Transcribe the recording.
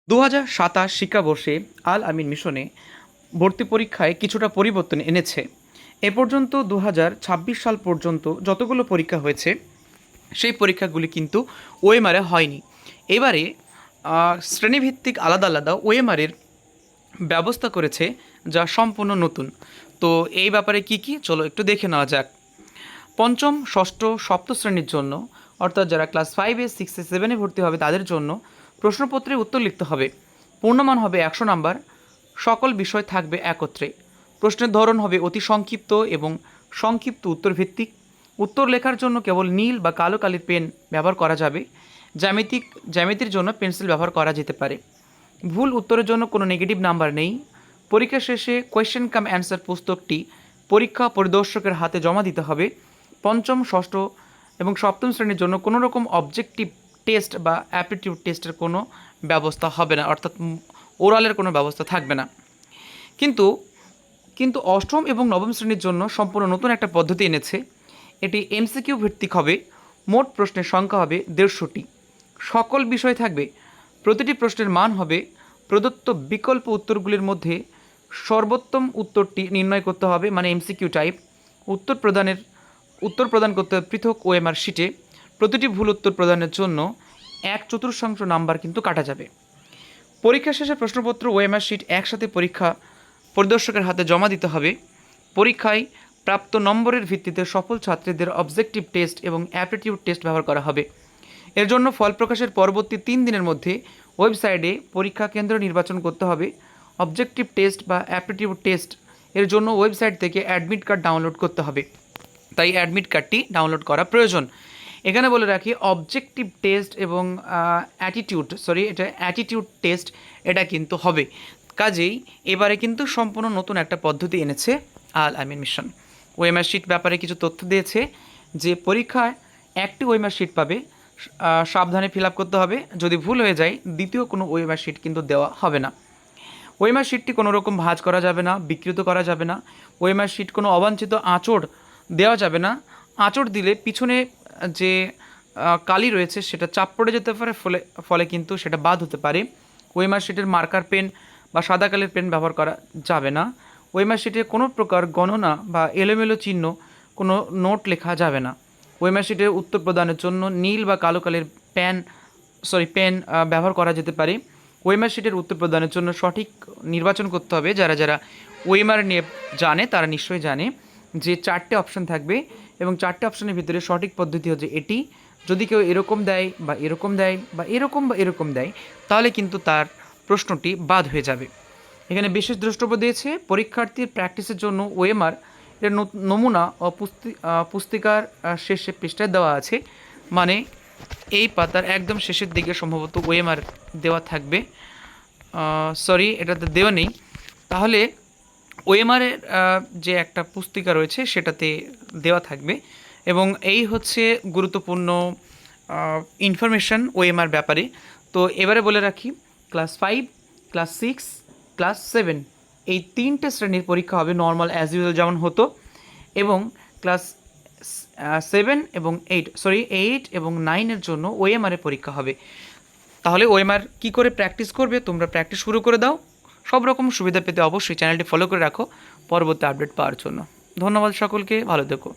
২০২৭ শিক্ষাবর্ষে আল আমিন মিশনে ভর্তি পরীক্ষায় কিছুটা পরিবর্তন এনেছে। এ পর্যন্ত ২০২৬ সাল পর্যন্ত যতগুলো পরীক্ষা হয়েছে সেই পরীক্ষাগুলি কিন্তু ওএমআরে হয়নি। এবারে শ্রেণীভিত্তিক আলাদা আলাদা ওএমআরের ব্যবস্থা করেছে, যা সম্পূর্ণ নতুন। তো এই ব্যাপারে কি কি চলো একটু দেখে নেওয়া যাক। পঞ্চম, ষষ্ঠ, সপ্তম শ্রেণীর জন্য, অর্থাৎ যারা ক্লাস 5-এ 6-এ 7-এ ভর্তি হবে তাদের জন্য প্রশ্নপত্রে উত্তর লিখতে হবে। পূর্ণমান হবে 100 নাম্বার। সকল বিষয় থাকবে একত্রে। প্রশ্নের ধরন হবে অতি সংক্ষিপ্ত এবং সংক্ষিপ্ত উত্তর ভিত্তিক। উত্তর লেখার জন্য কেবল নীল বা কালো কালির পেন ব্যবহার করা যাবে। জ্যামিতির জন্য পেন্সিল ব্যবহার করা যেতে পারে। ভুল উত্তরের জন্য কোনো নেগেটিভ নাম্বার নেই। পরীক্ষা শেষে কোয়েশ্চেন কাম অ্যান্সার পুস্তকটি পরীক্ষা পরিদর্শকের হাতে জমা দিতে হবে। পঞ্চম, ষষ্ঠ এবং সপ্তম শ্রেণীর জন্য কোনো রকম অবজেক্টিভ টেস্ট বা অ্যাপটিটিউড টেস্টের কোনো ব্যবস্থা হবে না, অর্থাৎ ওরালের কোনো ব্যবস্থা থাকবে না। কিন্তু কিন্তু অষ্টম এবং নবম শ্রেণীর জন্য সম্পূর্ণ নতুন একটা পদ্ধতি এনেছে। এটি এমসিকিউ ভিত্তিক হবে। মোট প্রশ্নের সংখ্যা হবে 150টি। সকল বিষয় থাকবে। প্রতিটি প্রশ্নের মান হবে প্রদত্ত বিকল্প উত্তরগুলির মধ্যে সর্বোত্তম উত্তরটি নির্ণয় করতে হবে, মানে এমসিকিউ টাইপ। উত্তর প্রদান করতে হবে পৃথক ওএমআর শিটে। প্রতিটি ভুল উত্তর প্রদানের জন্য 1/4 নাম্বার কিন্তু কাটা যাবে। পরীক্ষা শেষে প্রশ্নপত্র ওএমআর শিট একসাথে পরীক্ষা পরিদর্শকের হাতে জমা দিতে হবে। পরীক্ষায় প্রাপ্ত নম্বরের ভিত্তিতে সফল ছাত্রীদের অবজেক্টিভ টেস্ট এবং অ্যাপটিটিউড টেস্ট ব্যবহার করা হবে। এর জন্য ফল প্রকাশের পরবর্তী 3 দিনের মধ্যে ওয়েবসাইটে পরীক্ষা কেন্দ্র নির্বাচন করতে হবে। অবজেক্টিভ টেস্ট বা অ্যাপটিটিউড টেস্ট এর জন্য ওয়েবসাইট থেকে অ্যাডমিট কার্ড ডাউনলোড করতে হবে, তাই অ্যাডমিট কার্ডটি ডাউনলোড করা প্রয়োজন। এখানে বলে রাখি, অবজেক্টিভ টেস্ট এবং অ্যাটিটিউড টেস্ট এটা কিন্তু হবে। কাজেই এবারে কিন্তু সম্পূর্ণ নতুন একটা পদ্ধতি এনেছে আল আমিন মিশন। ওএমআর শিট ব্যাপারে কিছু তথ্য দিয়েছে যে পরীক্ষায় একটি ওএমআর শিট পাবে, সাবধানে ফিল আপ করতে হবে। যদি ভুল হয়ে যায় দ্বিতীয় কোনো ওএমআর শিট কিন্তু দেওয়া হবে না। ওএমআর শিটটি কোনো রকম ভাঁজ করা যাবে না, বিকৃত করা যাবে না। ওএমআর শিট কোনো অবাঞ্ছিত আঁচড় দেওয়া যাবে না। আঁচড় দিলে পিছনে যে কালি রয়েছে সেটা চাপ পড়ে যেতে পারে, ফলে কিন্তু সেটা বাদ হতে পারে। ওএমআর শিটের মার্কার পেন বা সাদা কালির পেন ব্যবহার করা যাবে না। ওএমআর শিটে কোনো প্রকার গণনা বা এলোমেলো চিহ্ন, কোনো নোট লেখা যাবে না। ওএমআর শিটের উত্তর প্রদানের জন্য নীল বা কালো কালির পেন ব্যবহার করা যেতে পারে। ওএমআর শিটের উত্তর প্রদানের জন্য সঠিক নির্বাচন করতে হবে। যারা যারা ওএমআর নিয়ে জানে তারা নিশ্চয়ই জানে যে 4টে অপশান থাকবে এবং 4টে অপশানের ভিতরে সঠিক পদ্ধতি হচ্ছে এটি। যদি কেউ এরকম দেয় বা এরকম দেয় বা এরকম দেয়, তাহলে কিন্তু তার প্রশ্নটি বাদ হয়ে যাবে। এখানে বিশেষ দ্রষ্টব্য দিয়েছে পরীক্ষার্থীর প্র্যাকটিসের জন্য ওএমআর এর নমুনা ও পুস্তিকার শেষে পৃষ্ঠায় দেওয়া আছে, মানে এই পাতার একদম শেষের দিকে সম্ভবত ওএমআর দেওয়া থাকবে। এটাতে দেওয়া নেই। তাহলে ওএমআরের যে একটা পুস্তিকা রয়েছে সেটাতে দেওয়া থাকবে। এবং এই হচ্ছে গুরুত্বপূর্ণ ইনফরমেশান ওএমআর ব্যাপারে। তো এবারে বলে রাখি, ক্লাস 5, ক্লাস 6, ক্লাস 7 এই 3টে শ্রেণীর পরীক্ষা হবে নর্মাল অ্যাজ ইউজুয়াল যেমন হতো। এবং ক্লাস 8 এবং 9-এর জন্য ওএমআরের পরীক্ষা হবে। তাহলে ওএমআর কী করে প্র্যাকটিস করবে, তোমরা প্র্যাকটিস শুরু করে দাও। সব রকম সুবিধা পেতে অবশ্যই চ্যানেলটি ফলো করে রাখো পরবর্তী আপডেট পাওয়ার জন্য। ধন্যবাদ সকলকে, ভালো থেকো।